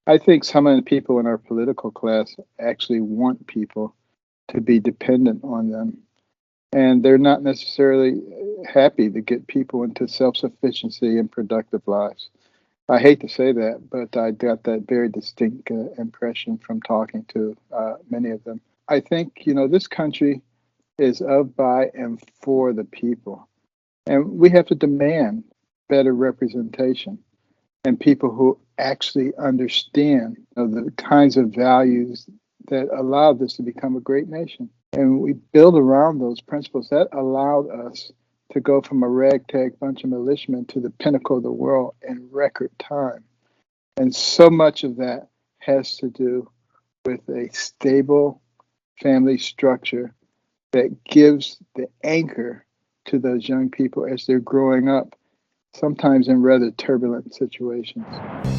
I think some of the people in our political class actually want people to be dependent on them, and they're not necessarily happy to get people into self-sufficiency and productive lives. I hate to say that, but I got that very distinct impression from talking to many of them. I think, this country is of, by, and for the people. And we have to demand better representation and people who actually understand the kinds of values that allowed this to become a great nation. And we build around those principles that allowed us to go from a ragtag bunch of militiamen to the pinnacle of the world in record time. And so much of that has to do with a stable family structure that gives the anchor to those young people as they're growing up, sometimes in rather turbulent situations.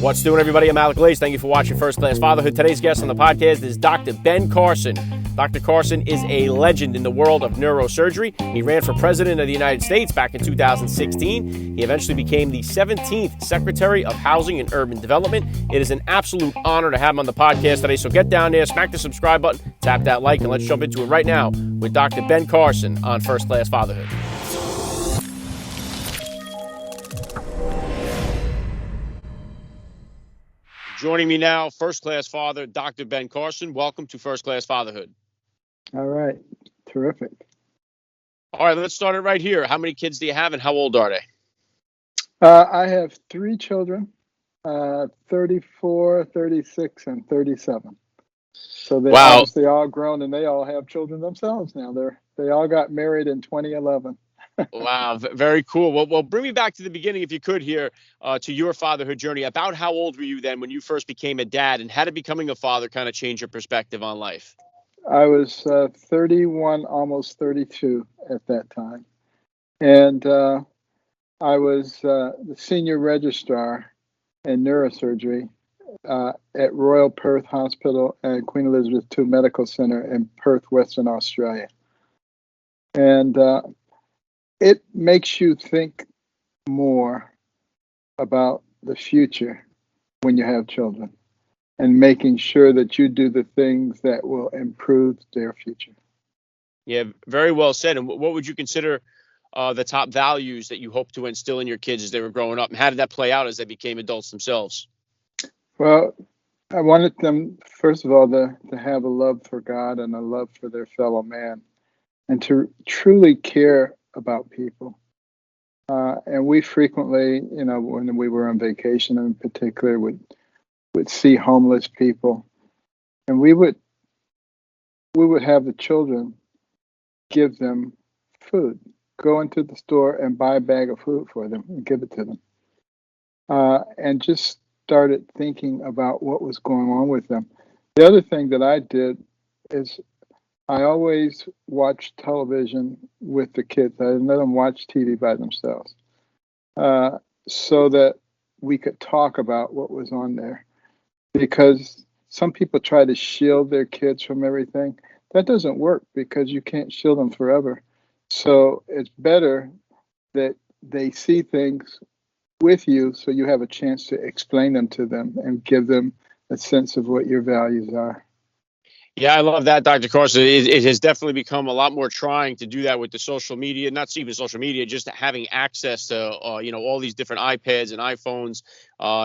What's doing, everybody? I'm Alec Glaze. Thank you for watching First Class Fatherhood. Today's guest on the podcast is Dr. Ben Carson. Dr. Carson is a legend in the world of neurosurgery. He ran for president of the United States back in 2016. He eventually became the 17th Secretary of Housing and Urban Development. It is an absolute honor to have him on the podcast today. So get down there, smack the subscribe button, tap that like, and let's jump into it right now with Dr. Ben Carson on First Class Fatherhood. Joining me now, First Class Father, Dr. Ben Carson. Welcome to First Class Fatherhood. All right. Terrific. All right, let's start it right here. How many kids do you have and how old are they? I have three children, 34, 36, and 37. So they're obviously all grown and they all have children themselves now. They all got married in 2011. Wow, very cool. Well, bring me back to the beginning, if you could, here to your fatherhood journey. About how old were you then when you first became a dad, and how did becoming a father kind of change your perspective on life? I was 31, almost 32 at that time. And I was the senior registrar in neurosurgery at Royal Perth Hospital and Queen Elizabeth II Medical Center in Perth, Western Australia. And it makes you think more about the future when you have children and making sure that you do the things that will improve their future. Yeah, very well said. And what would you consider the top values that you hope to instill in your kids as they were growing up? And how did that play out as they became adults themselves? Well, I wanted them, first of all, to have a love for God and a love for their fellow man and to truly care about people. And we frequently, when we were on vacation in particular, would see homeless people. And we would have the children give them food, go into the store and buy a bag of food for them and give it to them. And just started thinking about what was going on with them. The other thing that I did is I always watched television with the kids. I didn't let them watch TV by themselves so that we could talk about what was on there. Because some people try to shield their kids from everything. That doesn't work because you can't shield them forever. So it's better that they see things with you so you have a chance to explain them to them and give them a sense of what your values are. Yeah, I love that, Dr. Carson. It has definitely become a lot more trying to do that with the social media, not even social media, just having access to, all these different iPads and iPhones.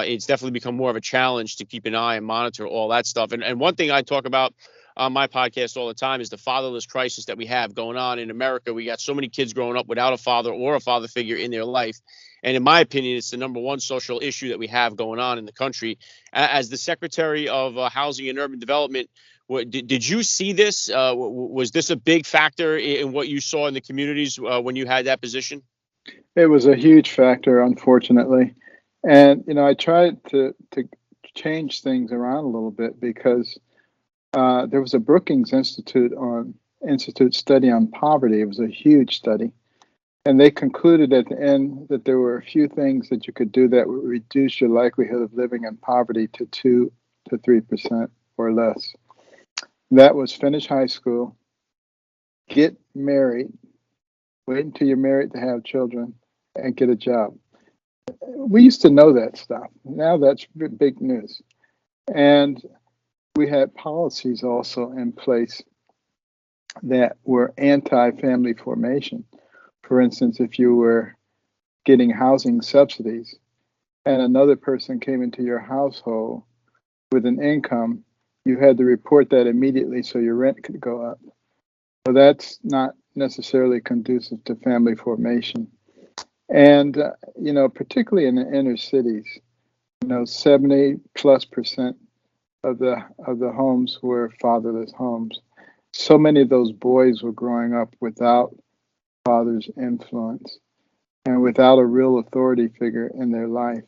It's definitely become more of a challenge to keep an eye and monitor all that stuff. And one thing I talk about on my podcast all the time is the fatherless crisis that we have going on in America. We got so many kids growing up without a father or a father figure in their life. And in my opinion, it's the number one social issue that we have going on in the country. As the Secretary of Housing and Urban Development, did you see this? Was this a big factor in what you saw in the communities when you had that position? It was a huge factor, unfortunately. And, I tried to change things around a little bit because there was a Brookings Institute study on poverty. It was a huge study. And they concluded at the end that there were a few things that you could do that would reduce your likelihood of living in poverty to 2 to 3% or less. That was finish high school, get married, wait until you're married to have children, and get a job. We used to know that stuff. Now that's big news. And we had policies also in place that were anti-family formation. For instance, if you were getting housing subsidies and another person came into your household with an income, you had to report that immediately so your rent could go up. So that's not necessarily conducive to family formation. And, particularly in the inner cities, 70+% of the homes were fatherless homes. So many of those boys were growing up without father's influence and without a real authority figure in their life.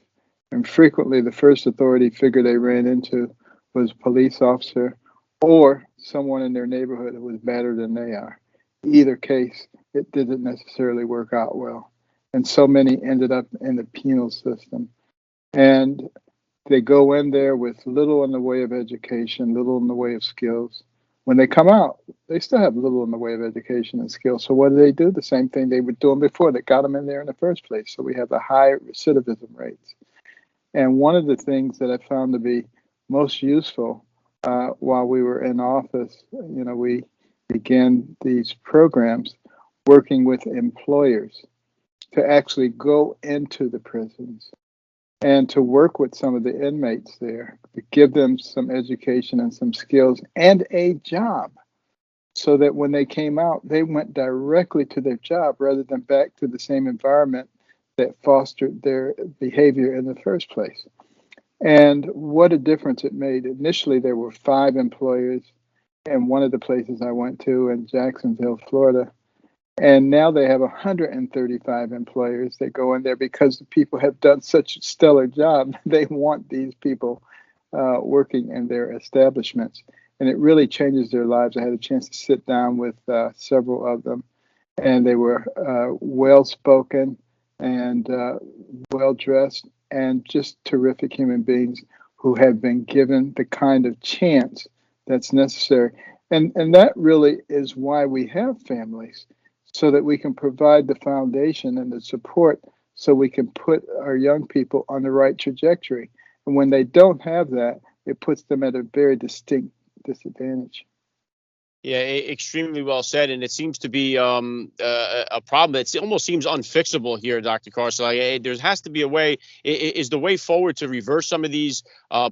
And frequently, the first authority figure they ran into was a police officer or someone in their neighborhood who was better than they are. Either case, it didn't necessarily work out well. And so many ended up in the penal system. And they go in there with little in the way of education, little in the way of skills. When they come out, they still have little in the way of education and skills. So what do? The same thing they were doing before that got them in there in the first place. So we have the high recidivism rates. And one of the things that I found to be most useful while we were in office, we began these programs working with employers to actually go into the prisons and to work with some of the inmates there, to give them some education and some skills and a job so that when they came out, they went directly to their job rather than back to the same environment that fostered their behavior in the first place. And what a difference it made. Initially, there were 5 employers in one of the places I went to in Jacksonville, Florida. And now they have 135 employers that go in there because the people have done such a stellar job. They want these people working in their establishments. And it really changes their lives. I had a chance to sit down with several of them, and they were well-spoken and well-dressed and just terrific human beings who have been given the kind of chance that's necessary. And that really is why we have families, so that we can provide the foundation and the support so we can put our young people on the right trajectory. And when they don't have that, it puts them at a very distinct disadvantage. Yeah, extremely well said, and it seems to be a problem that almost seems unfixable here, Dr. Carson. Like, there has to be a way. Is the way forward to reverse some of these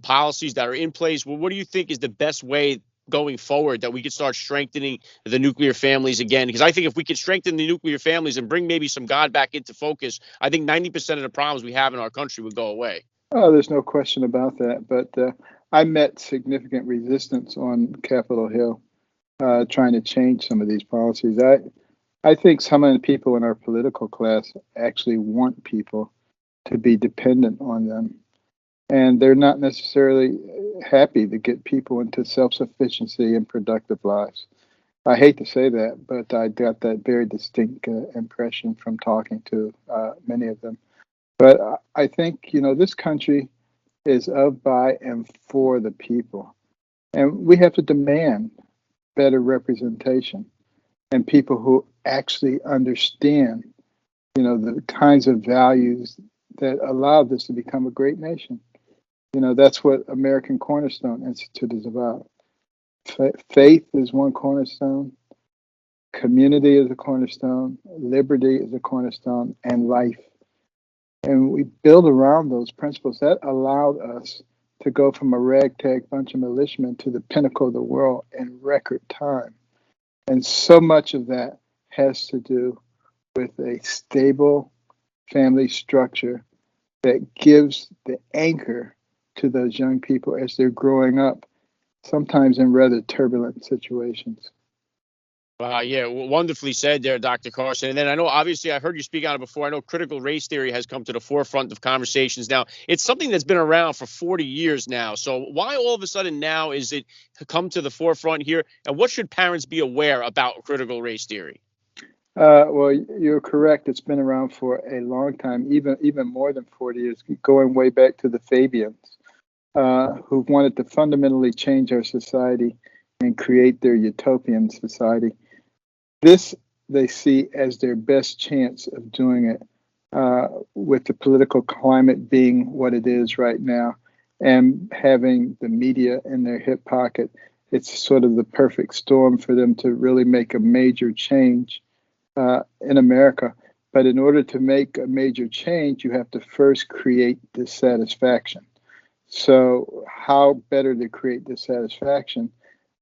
policies that are in place? Well, what do you think is the best way going forward that we could start strengthening the nuclear families again? Because I think if we could strengthen the nuclear families and bring maybe some God back into focus, I think 90% of the problems we have in our country would go away. Oh, there's no question about that. But I met significant resistance on Capitol Hill trying to change some of these policies. I think some of the people in our political class actually want people to be dependent on them. And they're not necessarily happy to get people into self-sufficiency and productive lives. I hate to say that, but I got that very distinct impression from talking to many of them. But I think, this country is of, by, and for the people. And we have to demand better representation and people who actually understand, the kinds of values that allowed this to become a great nation. That's what American Cornerstone Institute is about. Faith is one cornerstone, community is a cornerstone, liberty is a cornerstone, and life. And we build around those principles. That allowed us to go from a ragtag bunch of militiamen to the pinnacle of the world in record time. And so much of that has to do with a stable family structure that gives the anchor to those young people as they're growing up, sometimes in rather turbulent situations. Yeah, wonderfully said there, Dr. Carson. And then I know, obviously, I heard you speak on it before. I know critical race theory has come to the forefront of conversations now. It's something that's been around for 40 years now. So why all of a sudden now is it come to the forefront here? And what should parents be aware about critical race theory? Well, you're correct. It's been around for a long time, even more than 40 years, going way back to the Fabians, who wanted to fundamentally change our society and create their utopian society. This they see as their best chance of doing it with the political climate being what it is right now. and having the media in their hip pocket, it's sort of the perfect storm for them to really make a major change in America. But in order to make a major change, you have to first create dissatisfaction. So, how better to create dissatisfaction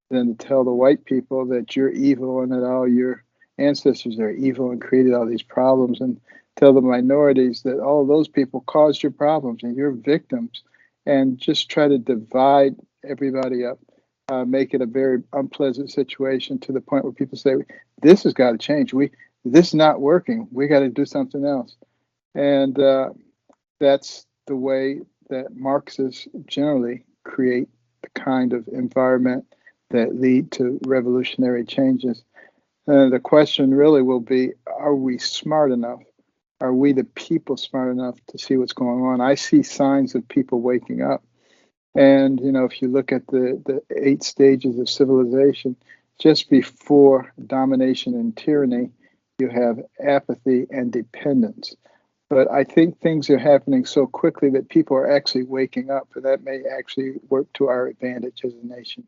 than to tell the white people that you're evil and that all your ancestors are evil and created all these problems, and tell the minorities that all those people caused your problems and you're victims, and just try to divide everybody up, make it a very unpleasant situation to the point where people say, "This has got to change. This is not working. We got to do something else." And that's the way that Marxists generally create the kind of environment that lead to revolutionary changes. The question really will be, are we smart enough? Are we the people smart enough to see what's going on? I see signs of people waking up. And, if you look at the 8 stages of civilization, just before domination and tyranny, you have apathy and dependence. But I think things are happening so quickly that people are actually waking up, and that may actually work to our advantage as a nation.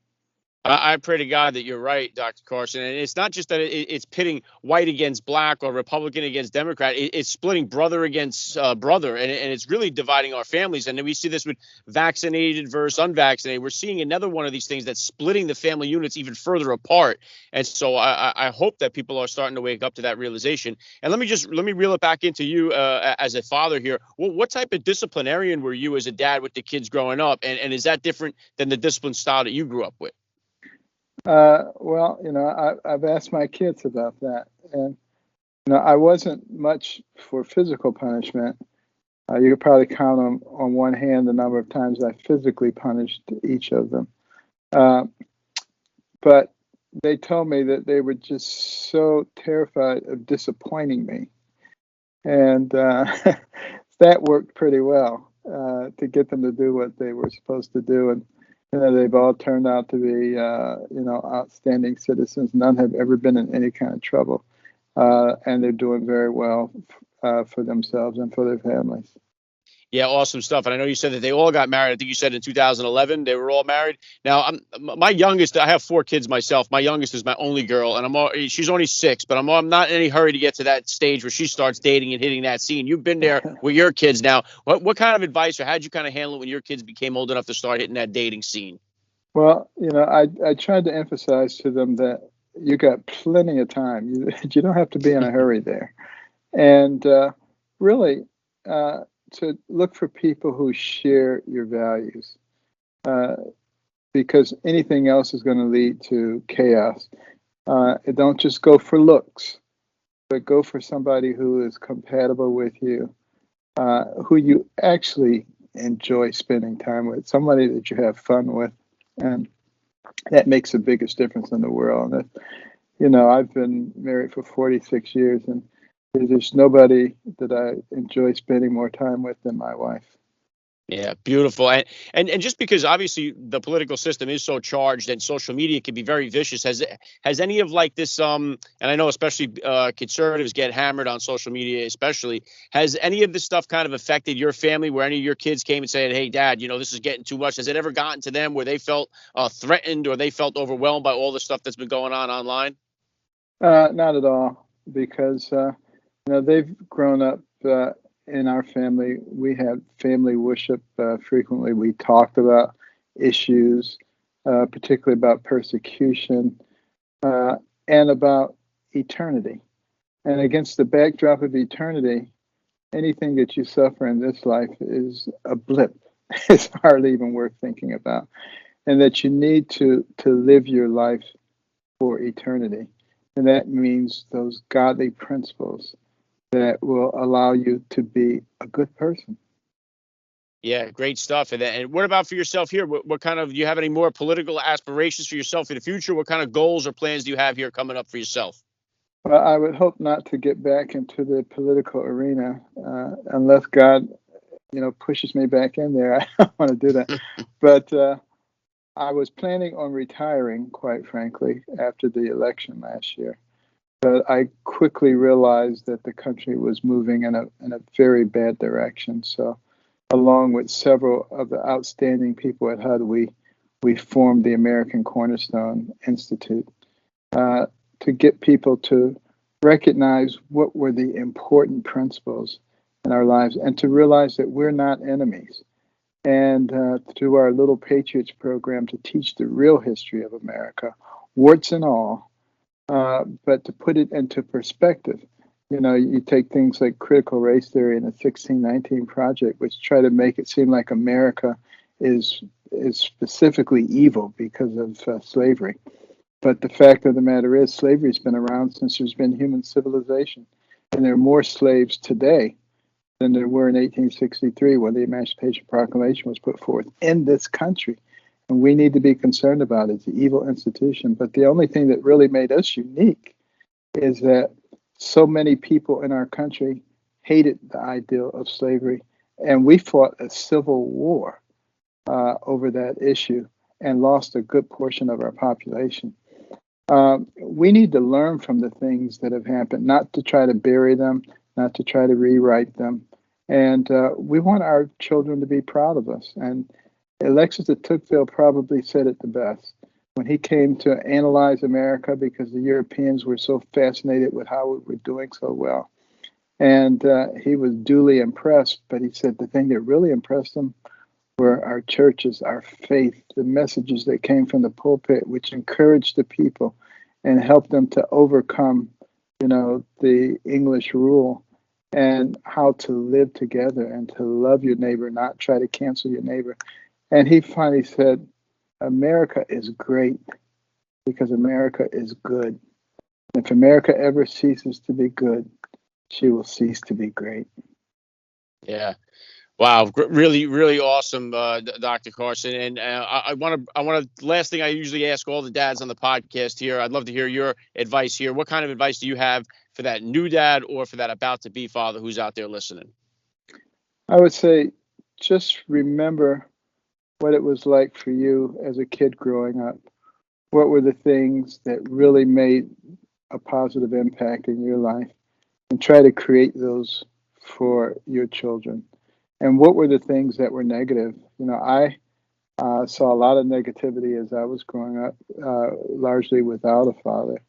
I pray to God that you're right, Dr. Carson. And it's not just that it's pitting white against black or Republican against Democrat. It's splitting brother against brother. And it's really dividing our families. And then we see this with vaccinated versus unvaccinated. We're seeing another one of these things that's splitting the family units even further apart. And so I hope that people are starting to wake up to that realization. And let me reel it back into you as a father here. What type of disciplinarian were you as a dad with the kids growing up? And is that different than the discipline style that you grew up with? Well, I've asked my kids about that, and I wasn't much for physical punishment. You could probably count on one hand the number of times I physically punished each of them. But they told me that they were just so terrified of disappointing me, and that worked pretty well to get them to do what they were supposed to do. And they've all turned out to be, outstanding citizens. None have ever been in any kind of trouble, and they're doing very well for themselves and for their families. Yeah, awesome stuff. And I know you said that they all got married. I think you said in 2011 they were all married. Now, my youngest. I have 4 kids myself. My youngest is my only girl, and she's only 6. But I'm not in any hurry to get to that stage where she starts dating and hitting that scene. You've been there with your kids now. What kind of advice, or how'd you kind of handle it when your kids became old enough to start hitting that dating scene? Well, I tried to emphasize to them that you got plenty of time. You don't have to be in a hurry there, and really. To look for people who share your values, because anything else is going to lead to chaos. Don't just go for looks, but go for somebody who is compatible with you, who you actually enjoy spending time with, somebody that you have fun with, and that makes the biggest difference in the world. And, I've been married for 46 years, and there's nobody that I enjoy spending more time with than my wife. Yeah, beautiful. And just because obviously the political system is so charged and social media can be very vicious, has any of like this and I know especially conservatives get hammered on social media, especially, has any of this stuff kind of affected your family, where any of your kids came and said, "Hey dad, this is getting too much"? Has it ever gotten to them where they felt threatened, or they felt overwhelmed by all the stuff that's been going on online? Not at all, because they've grown up. In our family, we had family worship frequently. We talked about issues, particularly about persecution and about eternity. And against the backdrop of eternity, anything that you suffer in this life is a blip. It's hardly even worth thinking about. And that you need to live your life for eternity. And that means those godly principles that will allow you to be a good person. Yeah, great stuff. And what about for yourself here? What kind of, do you have any more political aspirations for yourself in the future? What kind of goals or plans do you have here coming up for yourself? Well, I would hope not to get back into the political arena unless God, pushes me back in there. I don't want to do that. But I was planning on retiring, quite frankly, after the election last year. But I quickly realized that the country was moving in a very bad direction. So along with several of the outstanding people at HUD, we formed the American Cornerstone Institute to get people to recognize what were the important principles in our lives and to realize that we're not enemies. And through our Little Patriots program to teach the real history of America, warts and all, but to put it into perspective. You know, you take things like critical race theory and the 1619 Project, which try to make it seem like America is specifically evil because of slavery. But the fact of the matter is, slavery's been around since there's been human civilization, and there are more slaves today than there were in 1863 when the Emancipation Proclamation was put forth in this country. And we need to be concerned about it. It's an evil institution. But the only thing that really made us unique is that so many people in our country hated the ideal of slavery. And we fought a civil war over that issue and lost a good portion of our population. We need to learn from the things that have happened, not to try to bury them, not to try to rewrite them. And we want our children to be proud of us. And Alexis de Tocqueville probably said it the best when he came to analyze America because the Europeans were so fascinated with how we were doing so well. And he was duly impressed, but he said the thing that really impressed him were our churches, our faith, the messages that came from the pulpit, which encouraged the people and helped them to overcome, you know, the English rule and how to live together and to love your neighbor, not try to cancel your neighbor. And he finally said, America is great because America is good. If America ever ceases to be good, she will cease to be great. Yeah. Wow, really, really awesome, Dr. Carson. And I want to. Last thing I usually ask all the dads on the podcast here. I'd love to hear your advice here. What kind of advice do you have for that new dad or for that about to be father who's out there listening? I would say, just remember what it was like for you as a kid growing up. What were the things that really made a positive impact in your life, and try to create those for your children. And what were the things that were negative? You know, I saw a lot of negativity as I was growing up, largely without a father.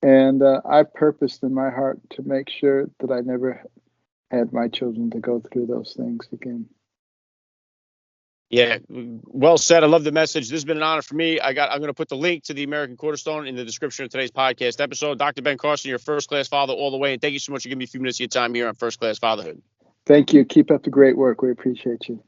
And I purposed in my heart to make sure that I never had my children to go through those things again. Yeah, well said. I love the message. This has been an honor for me. I'm going to put the link to the American Cornerstone in the description of today's podcast episode. Dr. Ben Carson, your first class father all the way. And thank you so much for giving me a few minutes of your time here on First Class Fatherhood. Thank you. Keep up the great work. We appreciate you.